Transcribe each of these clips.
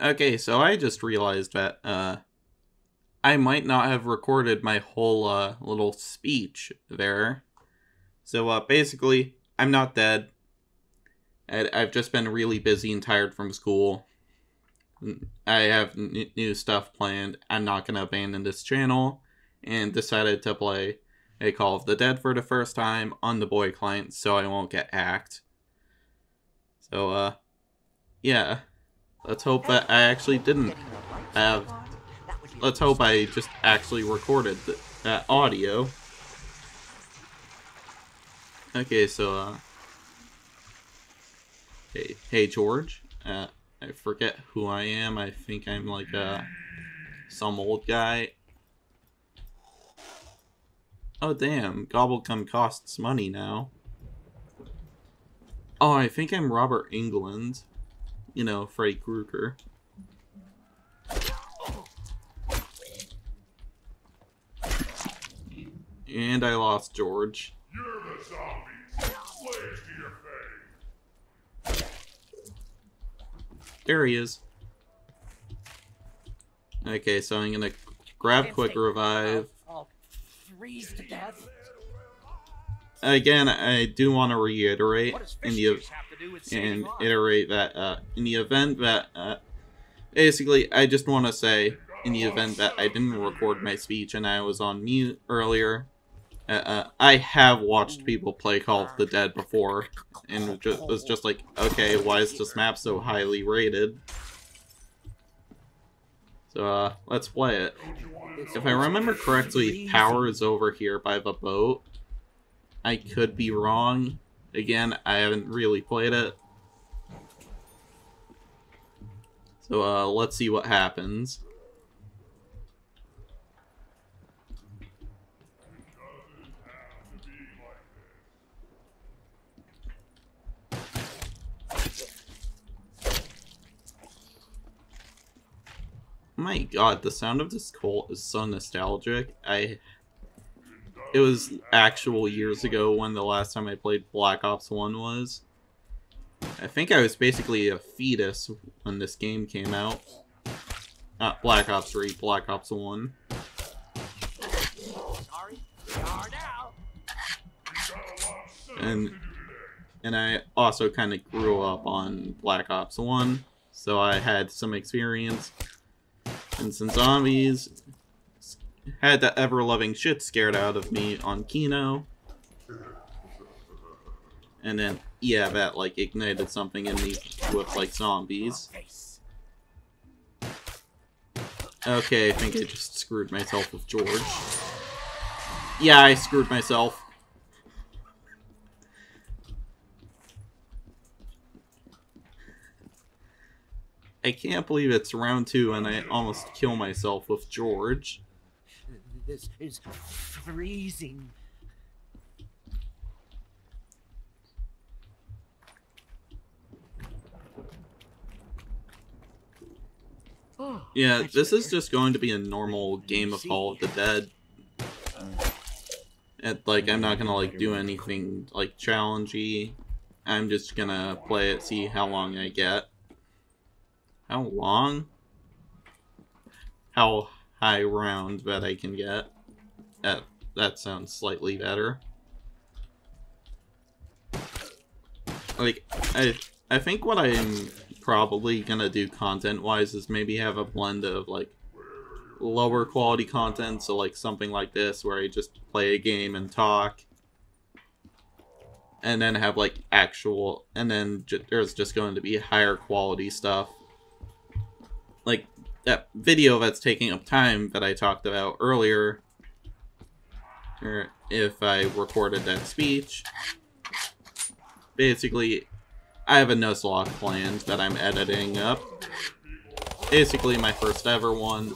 Okay, so I just realized that I might not have recorded my whole little speech there. So basically, I'm not dead. I've just been really busy and tired from school. I have new stuff planned. I'm not going to abandon this channel and decided to play a Call of the Dead for the first time on the boy client so I won't get hacked. So yeah, let's hope that I actually didn't have. Let's hope I just actually recorded that audio. Okay, so hey George. I forget who I am. I think I'm like some old guy. Oh damn, Gobblegum costs money now. Oh, I think I'm Robert England. You know, Freddy Krueger. And I lost George. You're the zombies. Slaves to your fate. There he is. Okay, so I'm gonna grab quick revive. I'll freeze to death. Again, I do want to reiterate What does in fish the juice have to do with saving and lives? iterate that in the event that basically I just want to say in the event that I didn't record my speech and I was on mute earlier, I have watched people play Call of the Dead before and was just like, okay, why is this map so highly rated? So let's play it. If I remember correctly, power is over here by the boat. I could be wrong. Again, I haven't really played it. So let's see what happens. My god, the sound of this Colt is so nostalgic. It was actual years ago when the last time I played Black Ops 1 was. I think I was basically a fetus when this game came out. Not Black Ops 3, Black Ops 1. Sorry, we are now. And I also kind of grew up on Black Ops 1, so I had some experience. And some zombies had that ever-loving shit scared out of me on Kino. And then, yeah, that, like, ignited something in me with, like, zombies. Okay, I think I just screwed myself with George. Yeah, I screwed myself. I can't believe it's round 2 and I almost kill myself with George. This is freezing. Yeah, this is just going to be a normal game of Call of the Dead. Like, I'm not gonna, like, do anything, like, challengey. I'm just gonna play it, see how long I get. How long? How high round that I can get. That sounds slightly better. Like, I think what I'm probably gonna do content-wise is maybe have a blend of, like, lower quality content, so like something like this where I just play a game and talk, and then have like actual, and then there's just going to be higher quality stuff, like that video that's taking up time that I talked about earlier, or if I recorded that speech. Basically, I have a Nuzlocke planned that I'm editing up. Basically my first ever one.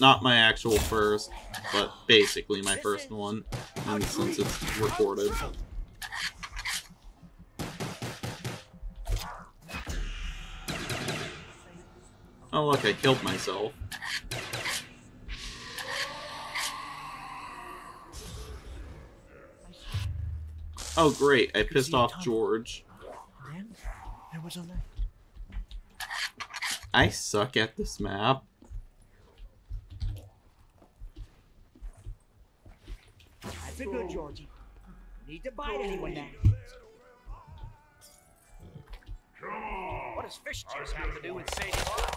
Not my actual first, but basically my first one, and since it's recorded. Oh look, I killed myself. Oh great, I pissed off George. Then there was a light. I suck at this map. That's a good, Georgie. Need to bite anyone now. Come on. What does fish juice have to do with Sadie's arms?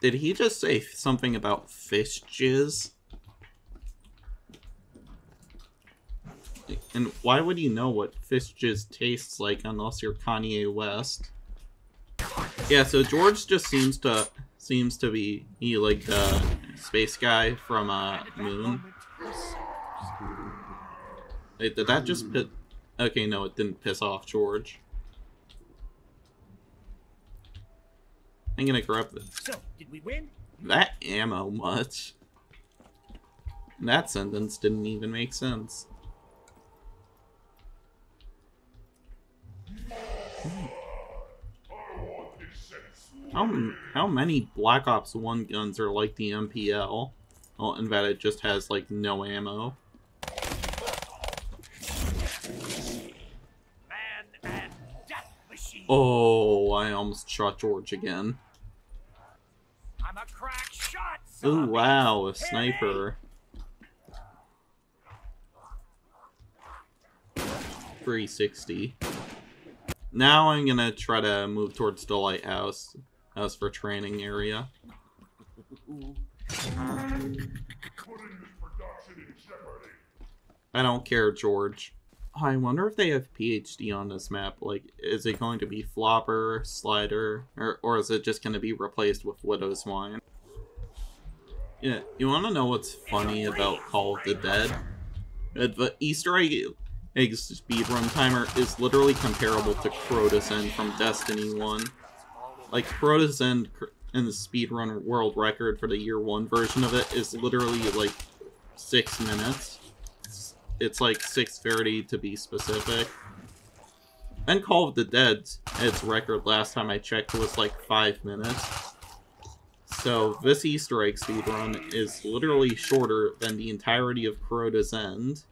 Did he just say something about fish jizz? And why would you know what fish jizz tastes like unless you're Kanye West? Yeah, so George just seems to be like the space guy from Moon. Wait, did that just piss? Okay, no, it didn't piss off George. I'm gonna grab this. So, did we win? That ammo much. That sentence didn't even make sense. How many Black Ops 1 guns are like the MPL? Well, in that it just has like no ammo. Man and death machine. Oh, I almost shot George again. I'm a crack shot. Son Ooh, of a- wow, a Hit me. sniper. 360. Now I'm gonna try to move towards the lighthouse. As for training area. Putting this production in jeopardy. I don't care, George. Oh, I wonder if they have PhD on this map. Like, is it going to be Flopper, Slider, or is it just going to be replaced with Widow's Wine? Yeah, you want to know what's funny about Call of the Dead? The Easter egg speedrun timer is literally comparable to Crotus End from Destiny 1. Like, Crotus End in the speedrun world record for the year 1 version of it is literally like 6 minutes. It's like 6:30 to be specific. And Call of the Dead, its record last time I checked was like 5 minutes. So this Easter egg speedrun is literally shorter than the entirety of Crota's End.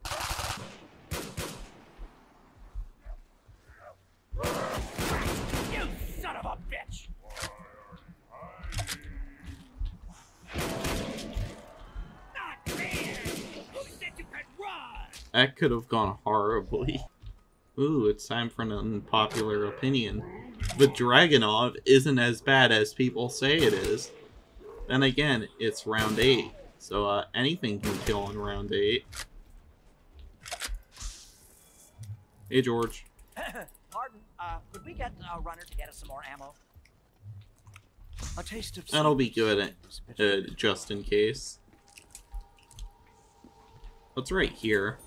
You son of a bitch! Not fair! Who said you could run? That could have gone horribly. Ooh, it's time for an unpopular opinion. The Dragunov isn't as bad as people say it is. Then again, it's round 8, so anything can kill in round 8. Hey, George. Pardon, could we get a runner to get us some more ammo? A taste of That'll be good, just in case. What's right here?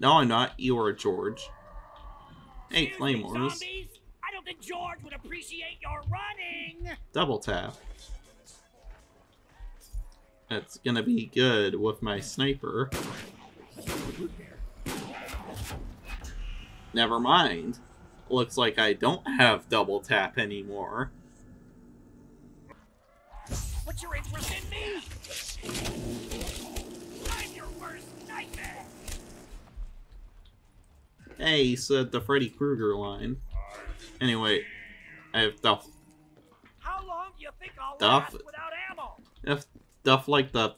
No, I'm not. You are George. Hey, Excuse me, Claymores. zombies! I don't think George would appreciate your running! Double tap. That's gonna be good with my sniper. Never mind. Looks like I don't have double tap anymore. What's your interest in me? I'm your worst nightmare! Hey, you said the Freddy Krueger line. Anyway, I have stuff. How long do you think I'll Duff. last without ammo? I have stuff like the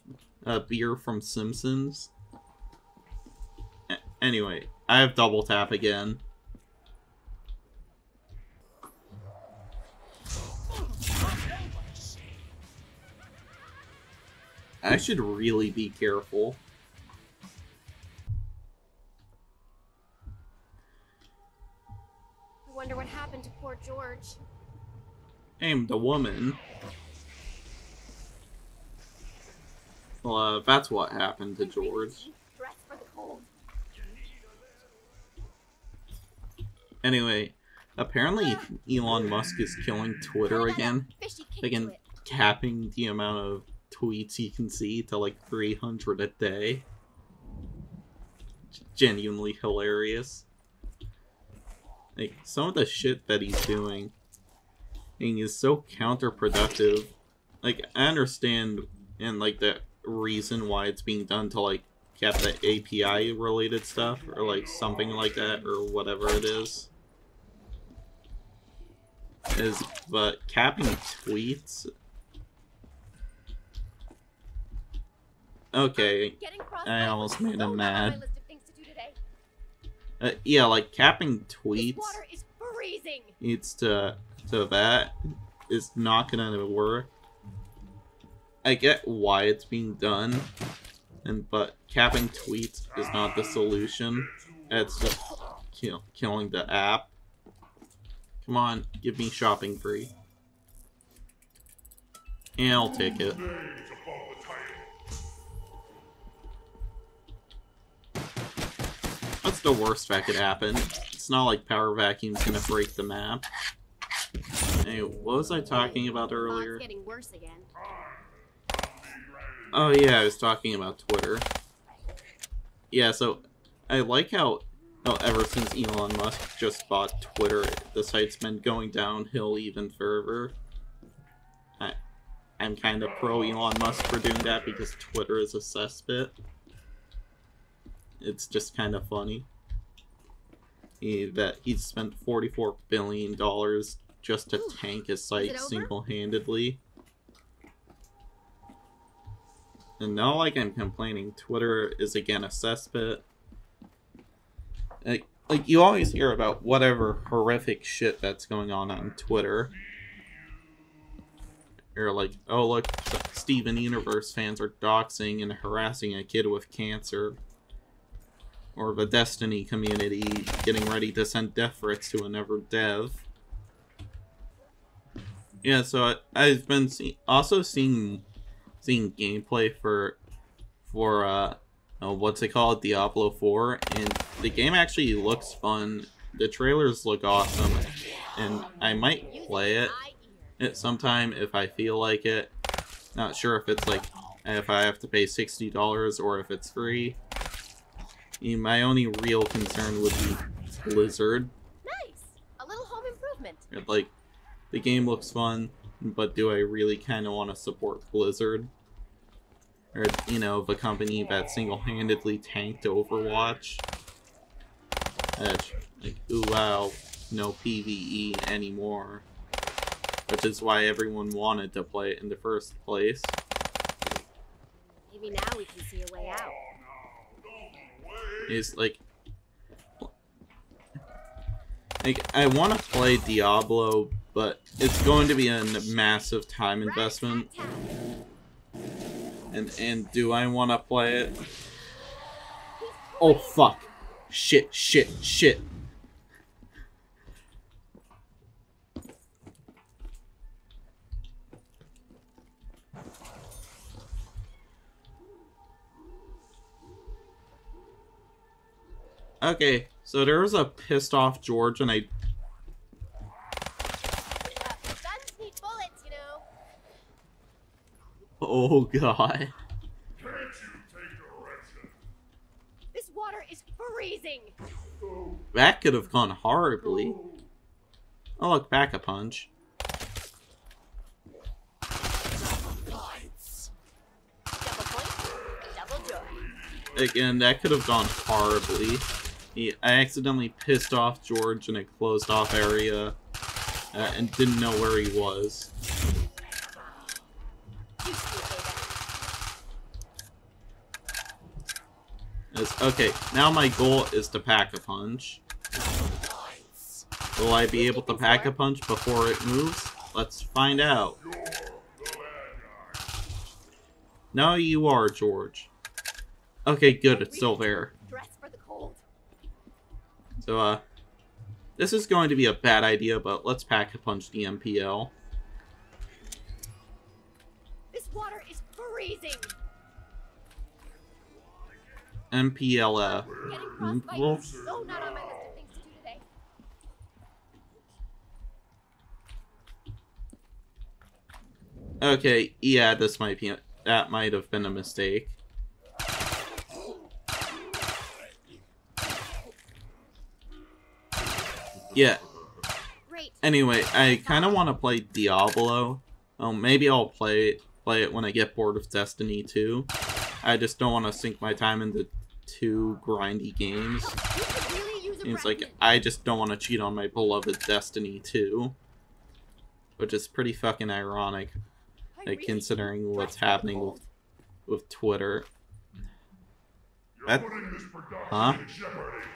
beer from Simpsons. Anyway, I have double tap again. I should really be careful. I wonder what happened to poor George. Aim the woman. Well, that's what happened to George. Dress for the cold. Anyway, apparently Elon Musk is killing Twitter again. Fishy kick Again, to it. capping the amount of tweets you can see to like 300 a day. Genuinely hilarious. Like, some of the shit that he's doing is so counterproductive. Like, I understand and like the reason why it's being done to like kept the API related stuff, or like something like that, or whatever it is. But capping tweets. Okay, I almost made him mad. Yeah, like capping tweets. It's to that is not gonna work. I get why it's being done, but capping tweets is not the solution. It's just killing the app. Come on, give me shopping free. And I'll take it. What's the worst that could happen? It's not like Power Vacuum's gonna break the map. Hey, what was I talking about earlier? Getting worse again. Oh yeah, I was talking about Twitter. Yeah, so I like how ever since Elon Musk just bought Twitter, the site's been going downhill even further. I'm kind of pro Elon Musk for doing that because Twitter is a cesspit. It's just kind of funny that he spent $44 billion just to tank his site single-handedly. And not like I'm complaining, Twitter is again a cesspit. Like you always hear about whatever horrific shit that's going on Twitter. Or like, oh look, Steven Universe fans are doxing and harassing a kid with cancer. Or the Destiny community getting ready to send death threats to another dev. Yeah, so I've been also seeing gameplay for what's it called, Diablo 4, and the game actually looks fun. The trailers look awesome, and I might play it sometime if I feel like it. Not sure if it's like if I have to pay $60 or if it's free. My only real concern would be Blizzard. Nice, a little home improvement. Like, the game looks fun, but do I really kind of want to support Blizzard? Or, you know, the company that single-handedly tanked Overwatch. Like, ooh wow, no PvE anymore. Which is why everyone wanted to play it in the first place. Maybe now we can see a way out. It's like I want to play Diablo, but it's going to be a massive time investment. And do I want to play it? Oh fuck! Shit! Shit! Shit! Okay, so there was a pissed off George, and Guns need bullets, you know. Oh god. Can't you take direction? This water is freezing. That could have gone horribly. Oh look, Pack-a-Punch. Double point, double joy. Again, that could have gone horribly. I accidentally pissed off George in a closed off area and didn't know where he was. Okay, now my goal is to Pack-a-Punch. Will I be able to Pack-a-Punch before it moves? Let's find out. No, you are, George. Okay, good, it's still there. Dress for the cold. So, this is going to be a bad idea, but let's Pack-a-Punch the MPL. This water is freezing. MPLF. Getting frostbite Well, is so not on my list of things to do today. okay, yeah, that might have been a mistake. Yeah. Great. Anyway, I kind of want to play Diablo. Maybe I'll play it when I get bored of Destiny 2. I just don't want to sink my time into 2 grindy games. You could really use a Seems like breakfast. I just don't want to cheat on my beloved Destiny 2. Which is pretty fucking ironic, I like, really considering do. what's That's what happening gold. with Twitter. You're That- putting this production Huh? in jeopardy.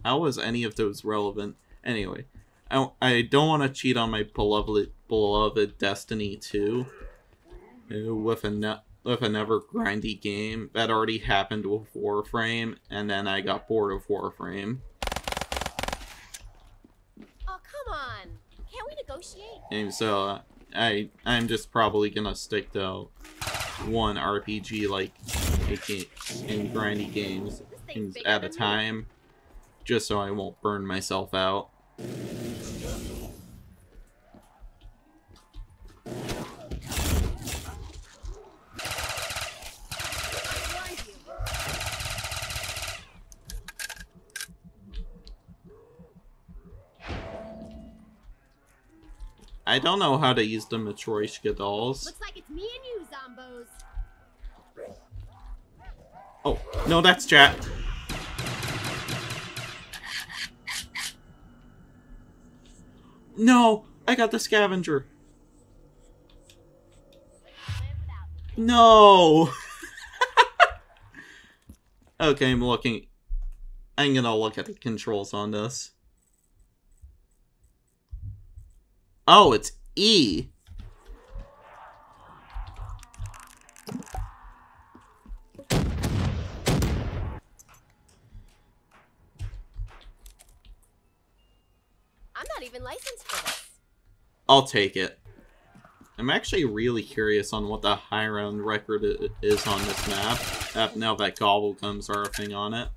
How is any of those relevant? Anyway, I don't want to cheat on my beloved Destiny 2 with another grindy game that already happened with Warframe, and then I got bored of Warframe. Oh, come on. Can't we negotiate? And so I'm just probably gonna stick to one RPG like in grindy games This thing's bigger at a than me. time, just so I won't burn myself out. I warned you. I don't know how to use the Matryoshka dolls. Looks like it's me and you, Zombos. Oh, no, that's chat. No, I got the scavenger. Live without me. No. Okay, I'm gonna look at the controls on this. Oh, it's E. I'm not even licensed for this. I'll take it. I'm actually really curious on what the high round record is on this map, now that Gobblegums are a thing on it.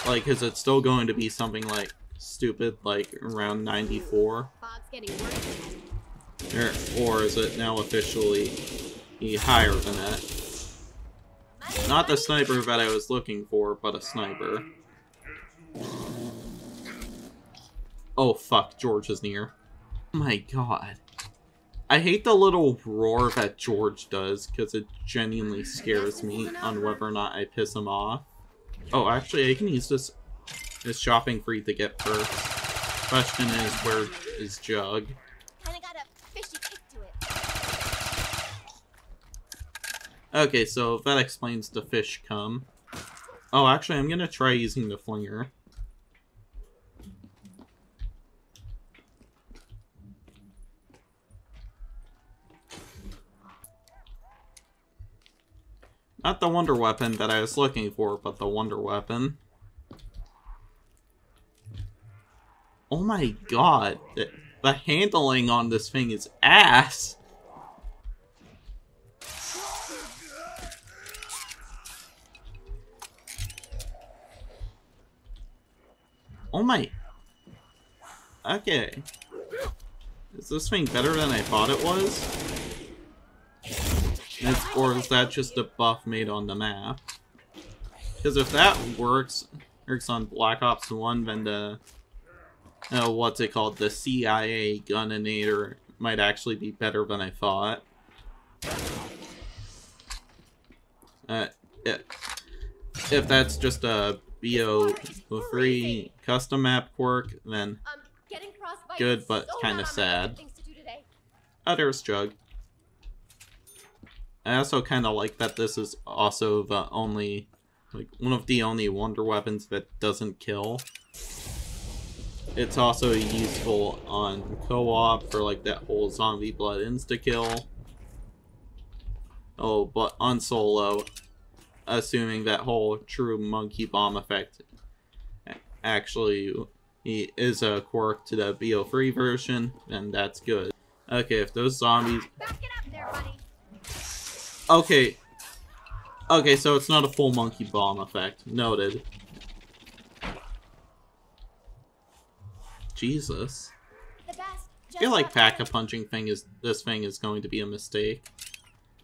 Like, is it still going to be something like stupid, like around 94? Fog's getting worse. Or is it now officially higher than that? Money, Not the money. sniper that I was looking for, but a sniper. Oh fuck, George is near. Oh my god. I hate the little roar that George does, because it genuinely scares me on whether or not I piss him off. Oh, actually, I can use this shopping free to get first. Question is, where is Jug? Kinda got a fishy kick to it. Okay, so that explains the fish come. Oh, actually, I'm gonna try using the flinger. Not the wonder weapon that I was looking for, but the wonder weapon. Oh my god, the handling on this thing is ass! Oh my... Okay. Is this thing better than I thought it was? Or is that just a buff made on the map? Because if that works on Black Ops 1, then the... what's it called? The CIA Guninator might actually be better than I thought. If that's just a BO3 custom map quirk, then Getting frostbite good, is but so kinda not on my list of sad. things to do today. There's Jug. I also kind of like that this is also the only, like, one of the only wonder weapons that doesn't kill. It's also useful on co-op for, like, that whole zombie blood insta-kill. Oh, but on solo, assuming that whole true monkey bomb effect actually is a quirk to the BO3 version, then that's good. Okay, if those zombies... Back it up there, buddy. Okay. Okay, so it's not a full monkey bomb effect. Noted. Jesus. The best. I feel like pack-a-punching this thing is going to be a mistake.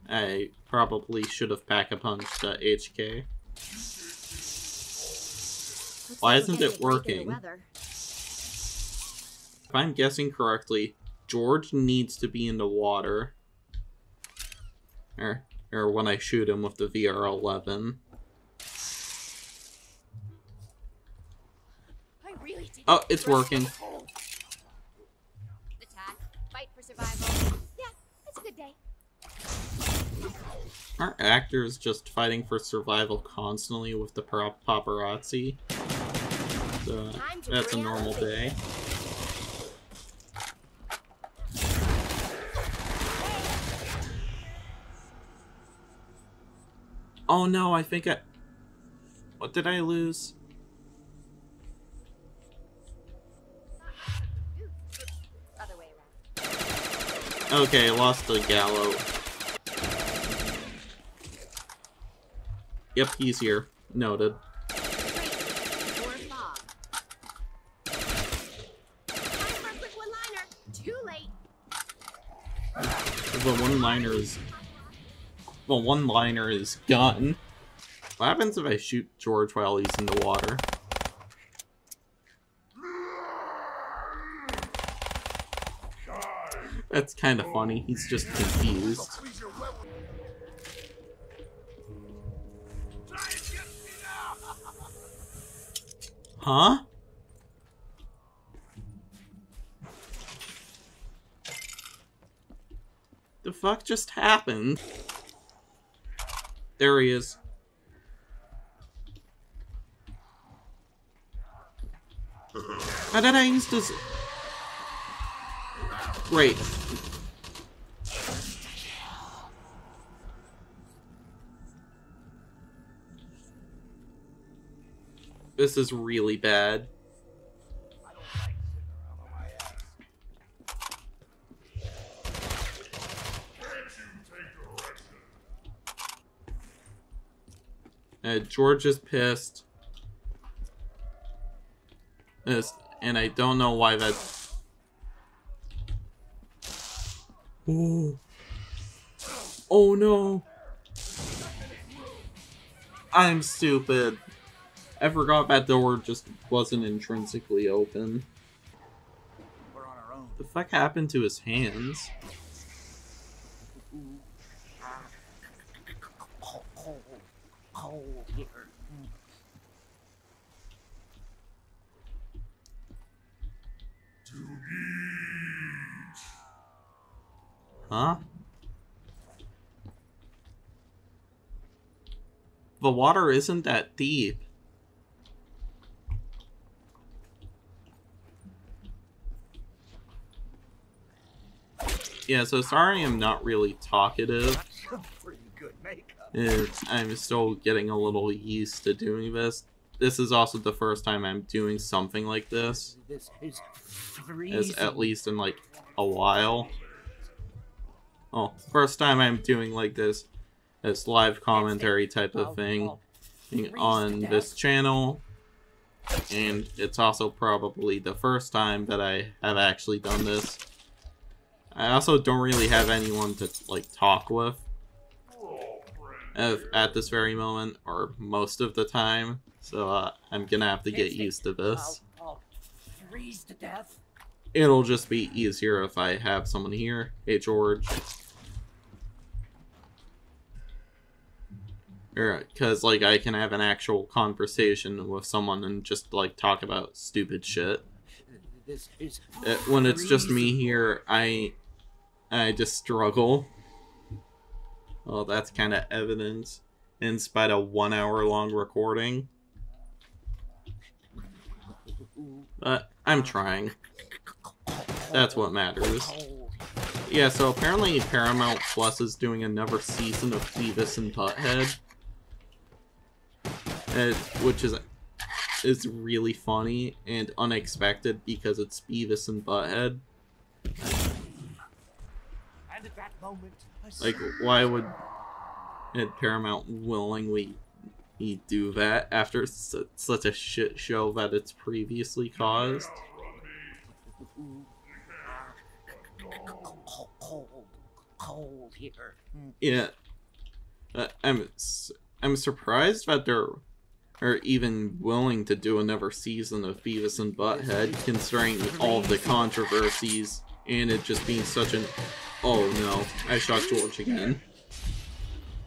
I probably should have pack-a-punched HK. Why isn't it working? If I'm guessing correctly, George needs to be in the water. Or when I shoot him with the VR-11. I really did. Oh, it's working. Attack, fight for survival. Yeah, it's a good day. Aren't actors just fighting for survival constantly with the paparazzi? So, that's a normal day. Oh no, I think I... What did I lose? Other way around. Okay, I lost the Gallo. Yep, he's here. Noted. More fog. Time for a quick one-liner. Too late. The one-liner is... Well, one-liner is gone. What happens if I shoot George while he's in the water? That's kind of funny. He's just confused. Huh? The fuck just happened? There he is. How did I use this? Great. This is really bad. George is pissed. And I don't know why that... Oh. Oh no. I'm stupid. I forgot that door just wasn't intrinsically open. We're on our own. The fuck happened to his hands? Cold here. Huh? The water isn't that deep. Yeah, so sorry I'm not really talkative. Pretty good makeup. I'm still getting a little used to doing this. This is also the first time I'm doing something like this. This is As at least in like a while. Oh, first time I'm doing like this live commentary type of thing on this channel. And it's also probably the first time that I have actually done this. I also don't really have anyone to like talk with at this very moment, or most of the time. So I'm gonna have to get used to this. I'll freeze to death. It'll just be easier if I have someone here. Hey, George. Because, like, I can have an actual conversation with someone and just, like, talk about stupid shit. This is When it's just me here, I just struggle. Well, that's kind of evident in spite of 1 hour long recording. But I'm trying. That's what matters. Yeah, so apparently Paramount Plus is doing another season of Beavis and Butthead. Which is really funny and unexpected because it's Beavis and Butthead. And at that moment, Like, why would Paramount willingly do that after such a shit show that it's previously caused? cold here. Yeah, I'm surprised that or even willing to do another season of Beavis and Butthead, considering all of the controversies and it just being such an oh no, I shot George again.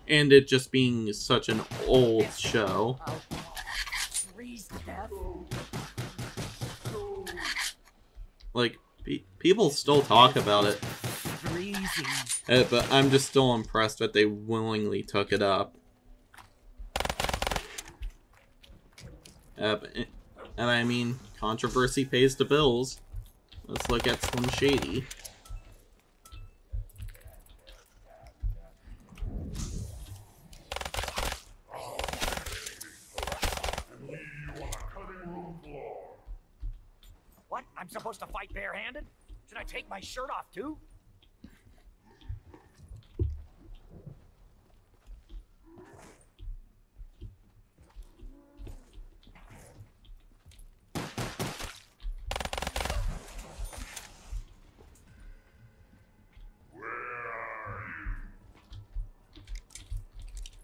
And it just being such an old show. Freeze to death. Like, people still talk about it. Freezing. But I'm just still impressed that they willingly took it up. And I mean, controversy pays the bills. Let's look at Slim Shady. What? I'm supposed to fight barehanded? Should I take my shirt off too?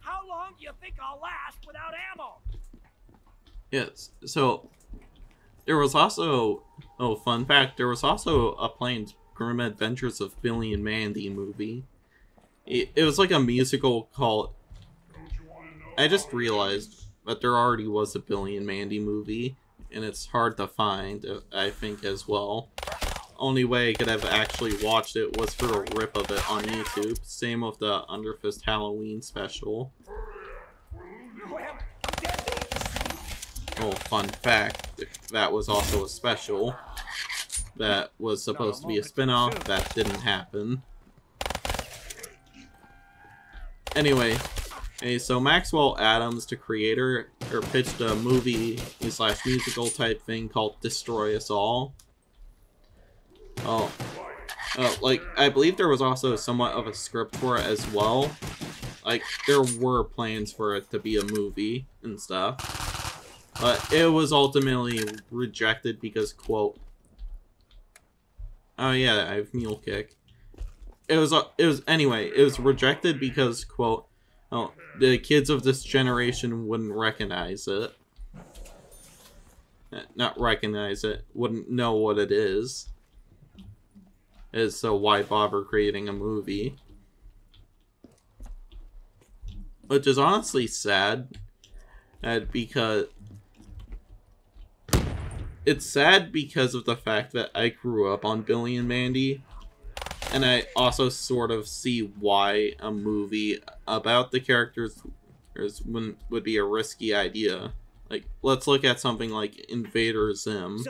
How long do you think I'll last without ammo? Yes, so there was also, oh, fun fact, there was also a Plane's Grim Adventures of Billy and Mandy movie. It was like a musical called, I just realized that there already was a Billy and Mandy movie, and it's hard to find, I think, as well. Only way I could have actually watched it was for a rip of it on YouTube. Same with the Underfist Halloween special. Oh, fun fact, that was also a special that was supposed to be a spin-off that didn't happen. Anyway, so Maxwell Adams, the creator, pitched a movie / musical type thing called Destroy Us All. Like, I believe there was also somewhat of a script for it as well. Like, there were plans for it to be a movie and stuff. But it was ultimately rejected because, quote, oh yeah, I have Mule Kick. It was rejected because, quote, oh, the kids of this generation wouldn't recognize it. Not recognize it, wouldn't know what it is. So why bother creating a movie? Which is honestly sad, because it's sad because of the fact that I grew up on Billy and Mandy, and I also sort of see why a movie about the characters would be a risky idea. Like, let's look at something like Invader Zim,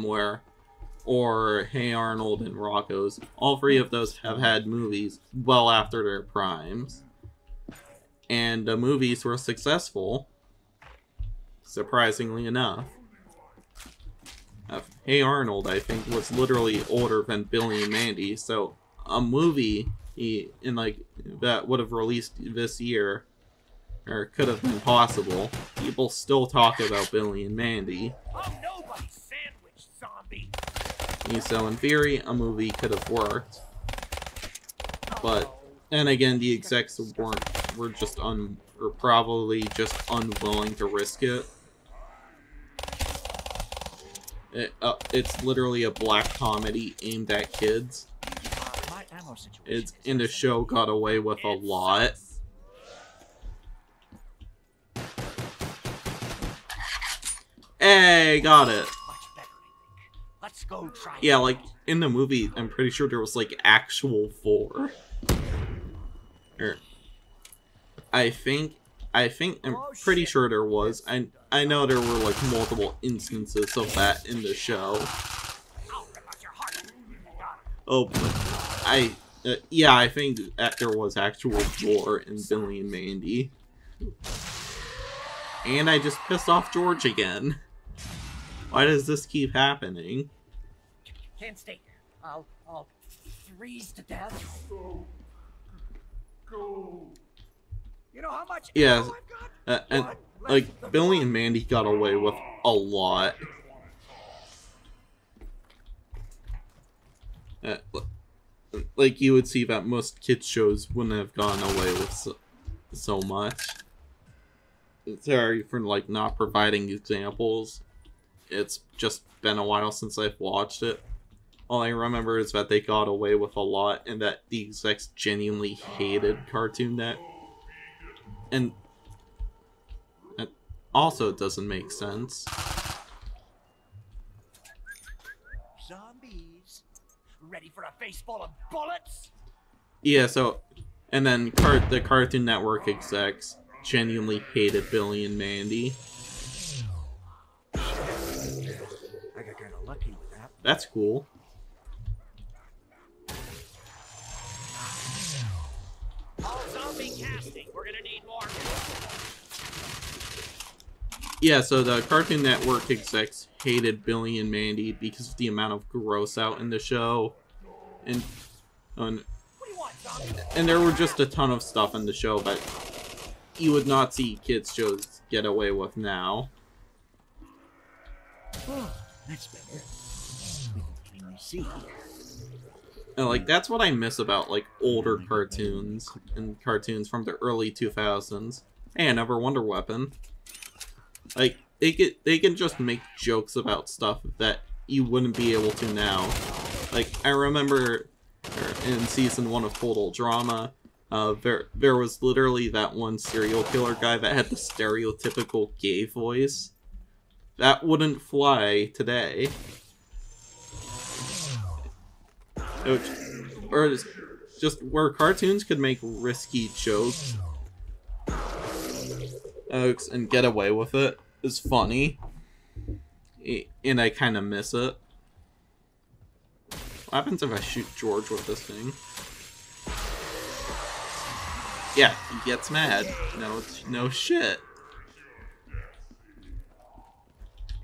where, or Hey Arnold and Rocko's. All three of those have had movies well after their primes. And the movies were successful, surprisingly enough. Hey Arnold, I think, was literally older than Billy and Mandy, so a movie that would have released this year, or could have been possible, people still talk about Billy and Mandy. I'm nobody's sandwich, zombie. So in theory, a movie could have worked. But, and again, the execs were just probably just unwilling to risk it. It's literally a black comedy aimed at kids. And the show got away with a lot. Hey, got it. Let's go try. Yeah, like in the movie, I'm pretty sure there was like actual 4. I'm pretty sure there was. I know there were like multiple instances of that in the show. Oh, but I think that there was actual gore in Billy and Mandy. And I just pissed off George again. Why does this keep happening? Can't stay here. I'll freeze to death. Go. You know how much? Yeah, I've got? and like Billy and Mandy got away with a lot. Like you would see that most kids shows wouldn't have gone away with so much. sorry for like not providing examples. It's just been a while since I've watched it. All I remember is that they got away with a lot and that the execs genuinely hated Cartoon Net. And that also doesn't make sense. Zombies. Ready for a face full of bullets? Yeah, so... And then the Cartoon Network execs genuinely hated Billy and Mandy. I got kind of lucky with that. That's cool. All zombie casting. We're gonna need more. Yeah, so the Cartoon Network execs hated Billy and Mandy because of the amount of gross out in the show. And What do you want, zombie? and there were just a ton of stuff in the show that you would not see kids shows get away with now. Oh, that's better. Let me see. And like that's what I miss about like older cartoons and cartoons from the early 2000s. Hey, another Wonder Weapon. Like they can just make jokes about stuff that you wouldn't be able to now. Like I remember in season 1 of Total Drama, there was literally that one serial killer guy that had the stereotypical gay voice. That wouldn't fly today. Or just where cartoons could make risky jokes and get away with it is funny. And I kind of miss it. What happens if I shoot George with this thing? Yeah, he gets mad. No shit.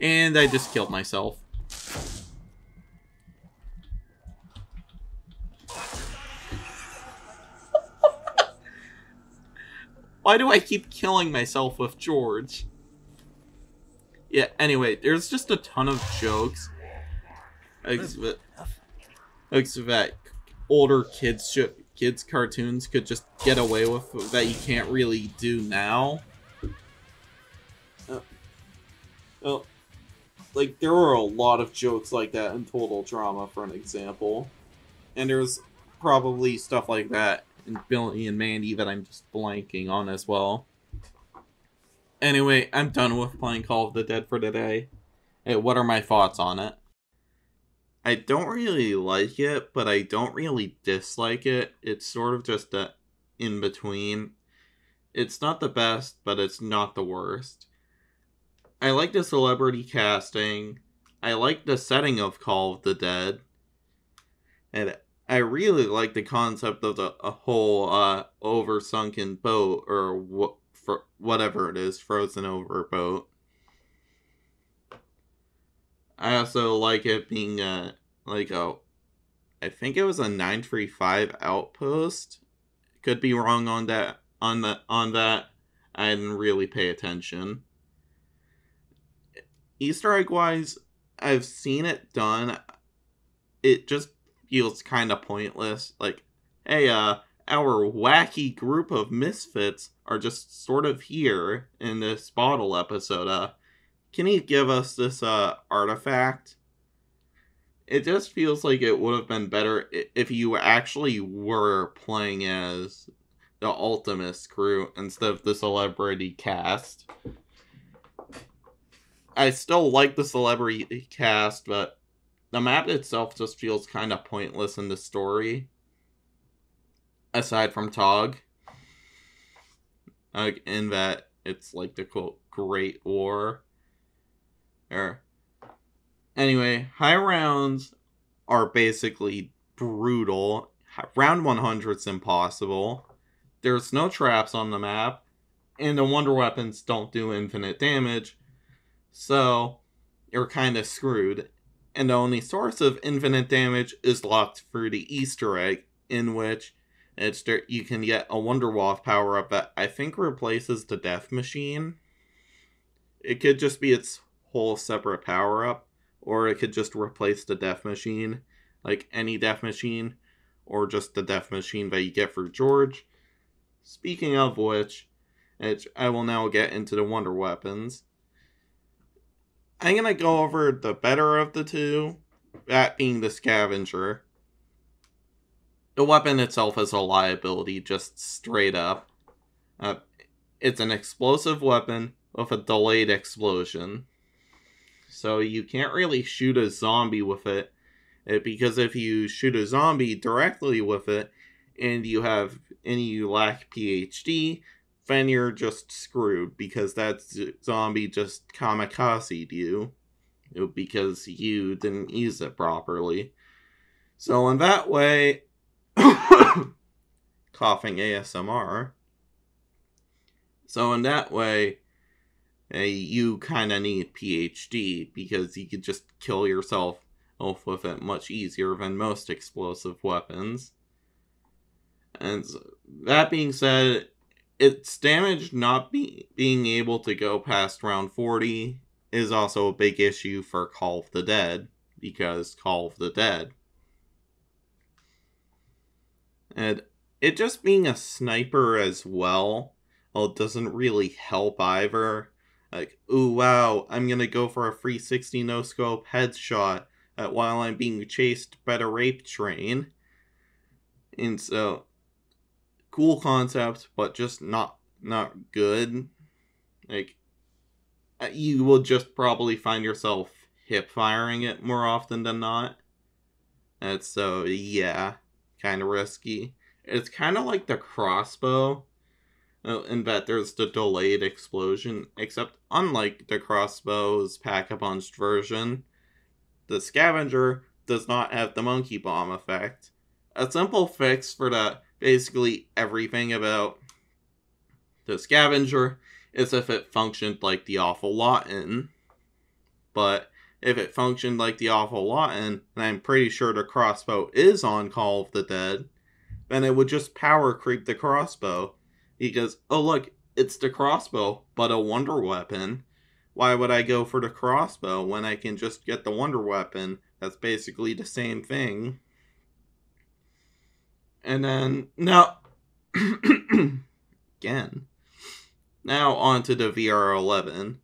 And I just killed myself. Why do I keep killing myself with George? Yeah, anyway, there's just a ton of jokes. That older kids cartoons could just get away with that you can't really do now. Like, there were a lot of jokes like that in Total Drama, for an example. And there's probably stuff like that in Billy and Mandy that I'm just blanking on as well. Anyway, I'm done with playing Call of the Dead for today. Hey, what are my thoughts on it? I don't really like it, but I don't really dislike it. It's sort of just a in-between. It's not the best, but it's not the worst. I like the celebrity casting. I like the setting of Call of the Dead. And I really like the concept of a whole oversunken boat, or whatever it is, frozen over boat. I also like it being I think it was a 935 outpost. Could be wrong on that. On that, I didn't really pay attention. Easter egg wise, I've seen it done. It just feels kind of pointless. Like, hey, our wacky group of misfits are just sort of here in this bottle episode. Can you give us this artifact? It just feels like it would have been better if you actually were playing as the Ultimus crew instead of the celebrity cast. I still like the celebrity cast, but the map itself just feels kind of pointless in the story. Aside from Tog. In that it's like the quote Great War. Anyway, high rounds are basically brutal. Round 100's impossible. There's no traps on the map. And the wonder weapons don't do infinite damage. So, you're kind of screwed. And the only source of infinite damage is locked through the Easter egg, in which you can get a Wonderwaff power-up that I think replaces the Death Machine. It could just be its whole separate power-up, or it could just replace the Death Machine, like any Death Machine, or just the Death Machine that you get for George. Speaking of which, which I will now get into the wonder weapons. I'm going to go over the better of the two, that being the scavenger. The weapon itself is a liability, just straight up. It's an explosive weapon with a delayed explosion. So you can't really shoot a zombie with it, because if you shoot a zombie directly with it, and you lack PhD, then you're just screwed, because that zombie just kamikazed you, because you didn't use it properly. So in that way, coughing ASMR. So in that way, you kind of need PhD, because you could just kill yourself with it much easier than most explosive weapons. And that being said, its damage not being able to go past round 40 is also a big issue for Call of the Dead, because Call of the Dead. And it just being a sniper as well, it doesn't really help either. Like, ooh, wow, I'm gonna go for a 360 no-scope headshot while I'm being chased by the rape train. And so, cool concept, but just not good. Like, you will just probably find yourself hip-firing it more often than not. And so, yeah, kind of risky. It's kind of like the crossbow, in that there's the delayed explosion, except unlike the crossbow's pack-a-punch version, the scavenger does not have the monkey bomb effect. A simple fix for basically everything about the scavenger is if it functioned like the awful Lawton. But if it functioned like the awful Lawton, and I'm pretty sure the crossbow is on Call of the Dead, then it would just power creep the crossbow. Because, oh look, it's the crossbow, but a wonder weapon. Why would I go for the crossbow when I can just get the wonder weapon? That's basically the same thing. And then, now, again, now on to the VR11.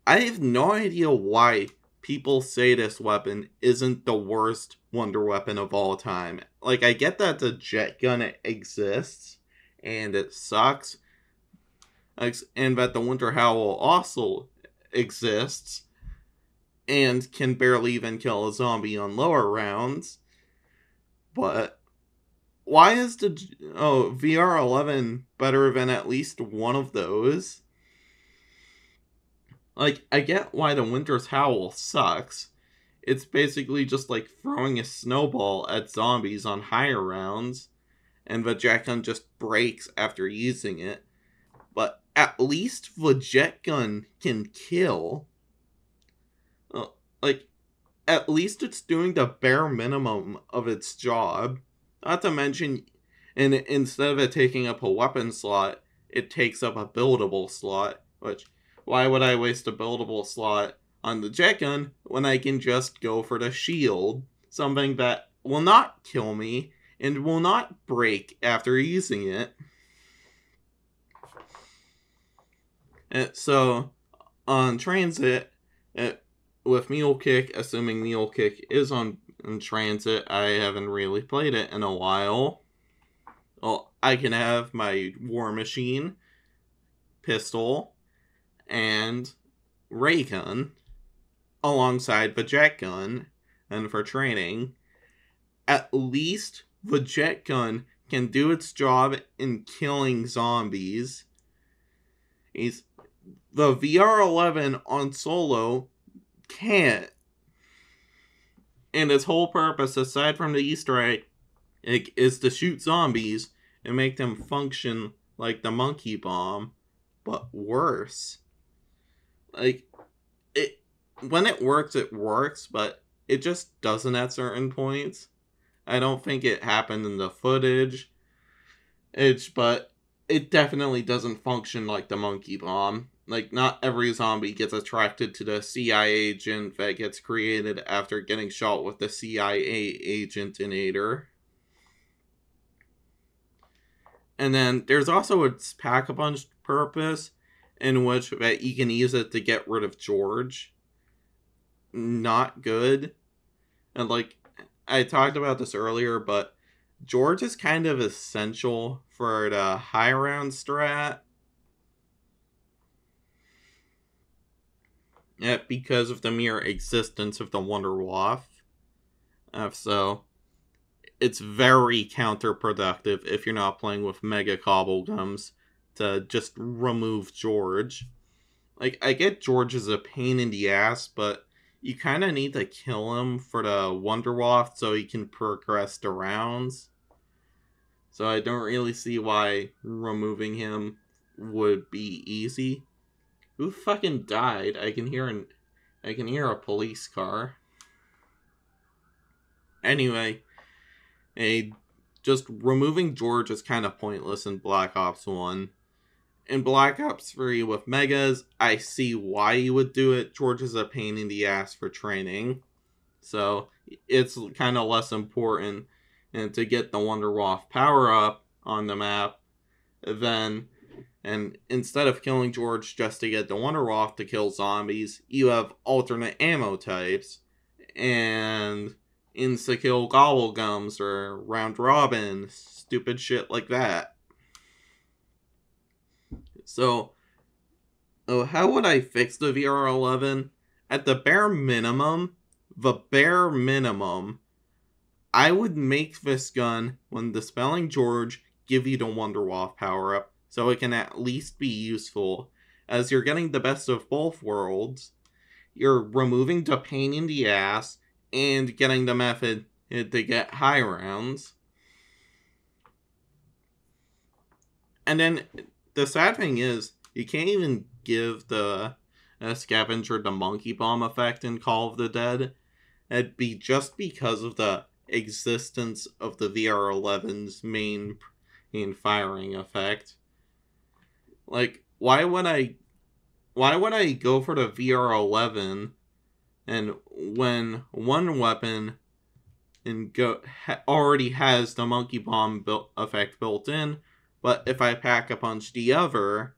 I have no idea why people say this weapon isn't the worst wonder weapon of all time. Like, I get that the jet gun exists, and it sucks, and that the Winter Howl also exists, and can barely even kill a zombie on lower rounds, but why is the VR11 better than at least one of those? Like, I get why the Winter's Howl sucks. It's basically just like throwing a snowball at zombies on higher rounds, and the jet gun just breaks after using it. But at least the jet gun can kill. Like, at least it's doing the bare minimum of its job. Not to mention, and instead of it taking up a weapon slot, it takes up a buildable slot. Which, why would I waste a buildable slot on the jet gun when I can just go for the shield? Something that will not kill me and will not break after using it. And so, on transit, with Mule Kick, assuming Mule Kick is on transit, I haven't really played it in a while. Well, I can have my War Machine, pistol, and ray gun alongside the jet gun, and for training, at least the jet gun can do its job in killing zombies. The VR11 on solo can't. And its whole purpose, aside from the Easter egg, is to shoot zombies and make them function like the monkey bomb, but worse. Like, when it works, but it just doesn't at certain points. I don't think it happened in the footage. But it definitely doesn't function like the monkey bomb. Like, not every zombie gets attracted to the CIA agent that gets created after getting shot with the CIA agentinator. And then there's also its Pack-a-Punch purpose, in which that you can use it to get rid of George. Not good. And like, I talked about this earlier, but George is kind of essential for the high round strat. Yeah, because of the mere existence of the Wonder Waff. So, it's very counterproductive if you're not playing with Mega Cobblegums to just remove George. Like, I get George is a pain in the ass, but you kind of need to kill him for the Wonder Waff so he can progress the rounds. So I don't really see why removing him would be easy. Who fucking died? I can hear a police car. Anyway, just removing George is kind of pointless in Black Ops 1. In Black Ops 3 with Megas, I see why you would do it. George is a pain in the ass for training. So, it's kind of less important to get the Wonder Waff power up on the map and instead of killing George just to get the Wonder Waff to kill zombies, you have alternate ammo types and insta-kill Gobblegums or round robin, stupid shit like that. So, how would I fix the VR11? At the bare minimum, I would make this gun, when dispelling George, give you the Wonder Waff power-up, so it can at least be useful. As you're getting the best of both worlds, you're removing the pain in the ass, and getting the method to get high rounds. And then, the sad thing is, you can't even give the scavenger the monkey bomb effect in Call of the Dead. It'd be just because of the existence of the VR11's main firing effect. Like, why would I go for the VR11 and when one weapon already has the monkey bomb effect built in, but if I Pack-a-Punch the other,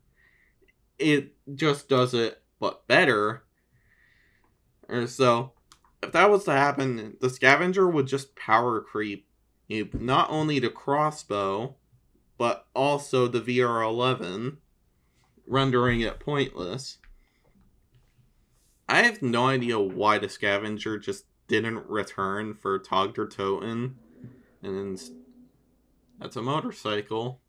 it just does it, but better. Or so, if that was to happen, the scavenger would just power creep not only the crossbow, but also the VR11, rendering it pointless. I have no idea why the scavenger just didn't return for Tog der Toten, and that's a motorcycle.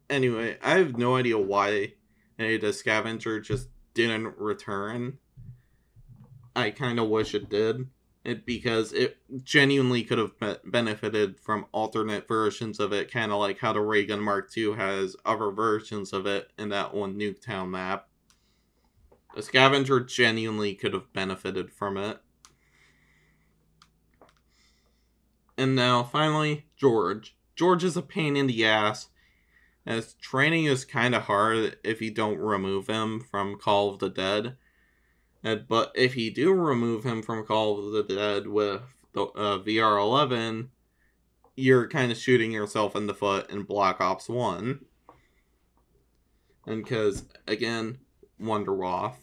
Anyway, I have no idea why the scavenger just didn't return. I kind of wish it did. Because it genuinely could have benefited from alternate versions of it, kind of like how the Ray Gun Mark II has other versions of it in that one Nuketown map. The scavenger genuinely could have benefited from it. And now, finally, George. George is a pain in the ass, as training is kind of hard if you don't remove him from Call of the Dead. But if you do remove him from Call of the Dead with the VR11, you're kind of shooting yourself in the foot in Black Ops 1. And because, again, Wonder Waff.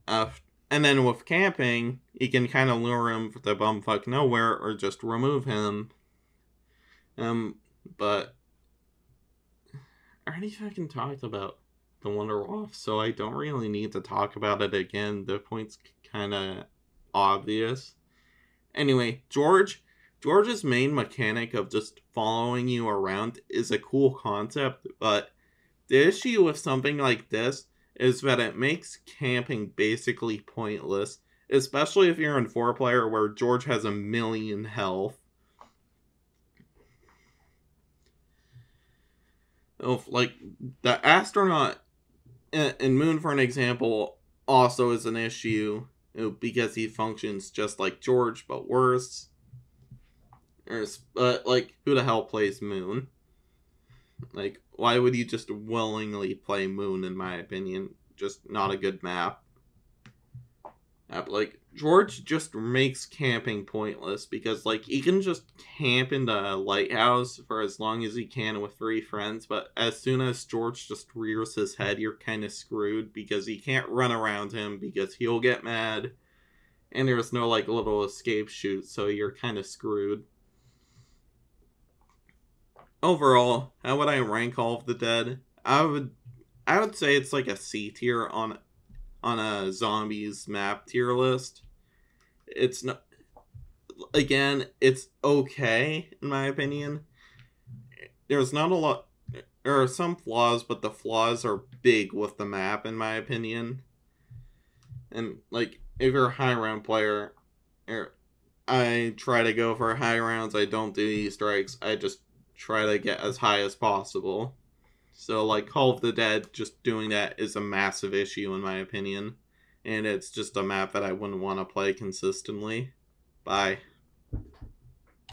And then with camping, you can kind of lure him to bumfuck nowhere or just remove him. But I already fucking talked about the Wonder Waff, so I don't really need to talk about it again. The point's kind of obvious. Anyway, George's main mechanic of just following you around is a cool concept, but the issue with something like this is that it makes camping basically pointless, especially if you're in 4-player where George has 1,000,000 health. Like, the astronaut in Moon, for an example, also is an issue because he functions just like George, but worse. But, like, who the hell plays Moon? Like, why would you just willingly play Moon, in my opinion? Just not a good map. Like, George just makes camping pointless because, like, he can just camp in the lighthouse for as long as he can with 3 friends, but as soon as George just rears his head, you're kind of screwed because he can't run around him because he'll get mad, and there's no, like, little escape chute, so you're kind of screwed. Overall, how would I rank Call of the Dead? I would say it's like a C tier on a zombies map tier list. It's not, again, it's okay in my opinion. There's not a lot, there are some flaws, but the flaws are big with the map in my opinion. And like, if you're a high round player, I try to go for high rounds. I don't do Easter eggs. I just try to get as high as possible. So, like, Call of the Dead, just doing that is a massive issue in my opinion. And it's just a map that I wouldn't want to play consistently. Bye.